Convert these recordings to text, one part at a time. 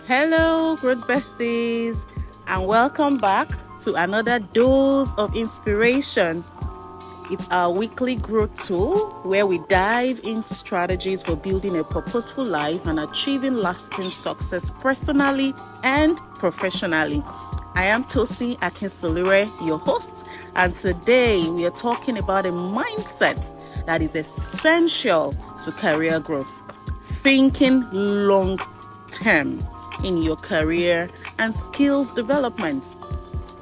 Hello, good besties, and welcome back to another dose of inspiration. It's our weekly growth tool where we dive into strategies for building a purposeful life and achieving lasting success personally and professionally. I am Tosin Akinsulire, your host, and today we are talking about a mindset that is essential to career growth. Thinking long term in your career and skills development.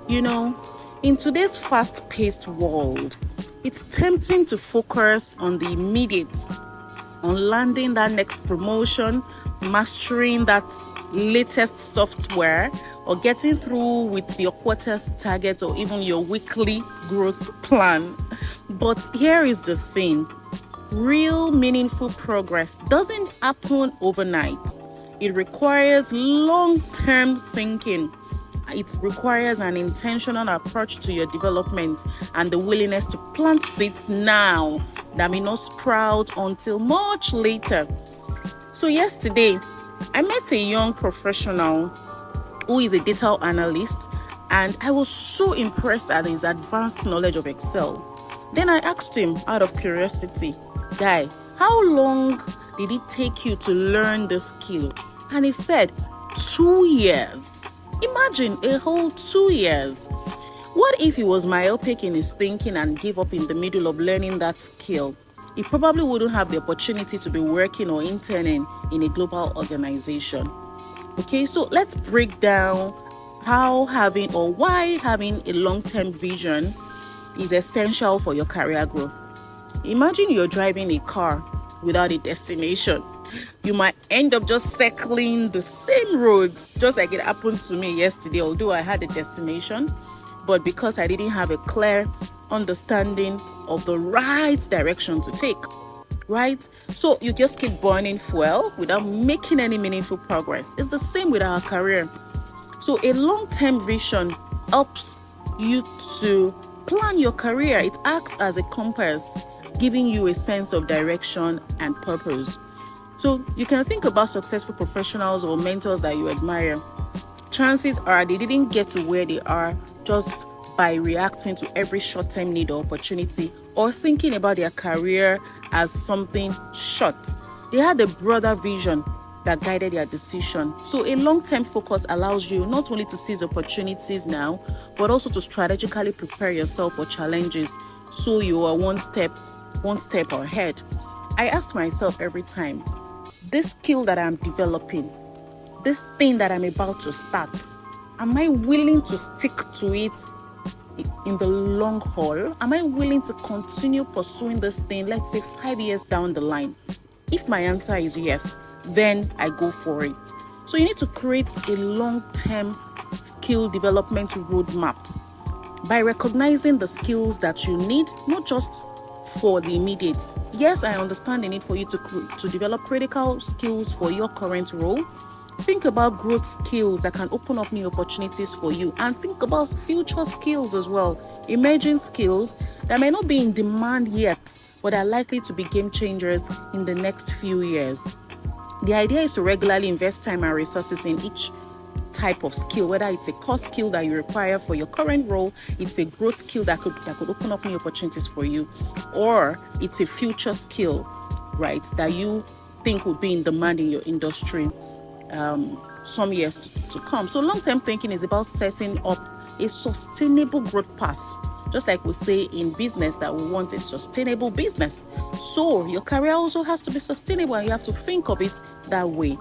In today's fast-paced world, it's tempting to focus on the immediate, on landing that next promotion, mastering that latest software, or getting through with your quarter's target or even your weekly growth plan. But here is the thing. Real meaningful progress doesn't happen overnight. It requires long-term thinking. It requires an intentional approach to your development and the willingness to plant seeds now that may not sprout until much later. So yesterday, I met a young professional who is a data analyst, and I was so impressed at his advanced knowledge of Excel. Then I asked him out of curiosity, "Guy, how long did it take you to learn the skill?" And he said, 2 years. Imagine a whole 2 years. What if he was myopic in his thinking and gave up in the middle of learning that skill? He probably wouldn't have the opportunity to be working or interning in a global organization. Okay, so let's break down why having a long-term vision is essential for your career growth. Imagine you're driving a car without a destination. You might end up just circling the same roads, just like it happened to me yesterday, although I had a destination, but because I didn't have a clear understanding of the right direction to take, right? So you just keep burning fuel without making any meaningful progress. It's the same with our career. So a long-term vision helps you to plan your career. It acts as a compass, giving you a sense of direction and purpose. So you can think about successful professionals or mentors that you admire. Chances are they didn't get to where they are just by reacting to every short-term need or opportunity or thinking about their career as something short. They had a broader vision that guided their decision. So a long-term focus allows you not only to seize opportunities now, but also to strategically prepare yourself for challenges so you are one step ahead. I ask myself every time, this skill that I'm developing, this thing that I'm about to start, am I willing to stick to it in the long haul? Am I willing to continue pursuing this thing, let's say 5 years down the line? If my answer is yes, then I go for it. So you need to create a long-term skill development roadmap by recognizing the skills that you need, not just for the immediate. Yes, I understand the need for you to develop critical skills for your current role. Think about growth skills that can open up new opportunities for you, and think about future skills as well, emerging skills that may not be in demand yet, but are likely to be game changers in the next few years. The idea is to regularly invest time and resources in each type of skill, whether it's a core skill that you require for your current role, it's a growth skill that could open up new opportunities for you, or it's a future skill, right, that you think will be in demand in your industry some years to come. So long-term thinking is about setting up a sustainable growth path. Just like we say in business that we want a sustainable business. So your career also has to be sustainable, and you have to think of it that way.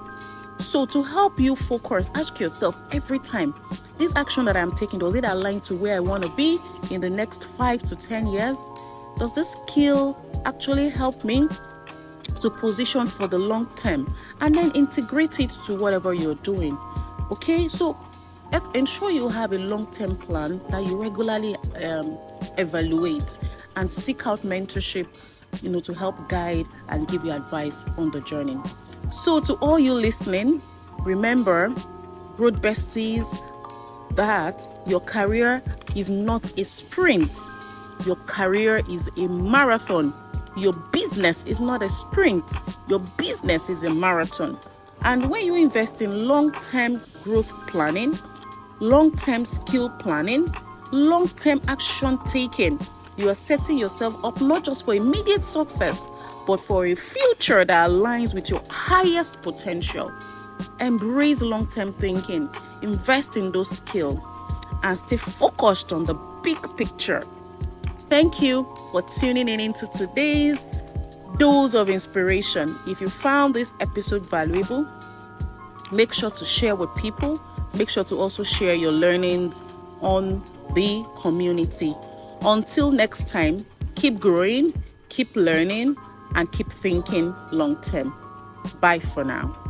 So to help you focus, ask yourself every time, this action that I'm taking, does it align to where I want to be in the next 5 to 10 years? Does this skill actually help me to position for the long term? And then integrate it to whatever you're doing. Okay, so ensure you have a long-term plan that you regularly evaluate, and seek out mentorship, to help guide and give you advice on the journey. So to all you listening, remember, growth besties, that your career is not a sprint. Your career is a marathon. Your business is not a sprint. Your business is a marathon. And when you invest in long-term growth planning, long-term skill planning, long-term action taking, you are setting yourself up not just for immediate success, but for a future that aligns with your highest potential. Embrace long-term thinking, invest in those skills, and stay focused on the big picture. Thank you for tuning in into today's Dose of Inspiration. If you found this episode valuable, make sure to share with people. Make sure to also share your learnings on the community. Until next time, keep growing, keep learning, and keep thinking long term. Bye for now.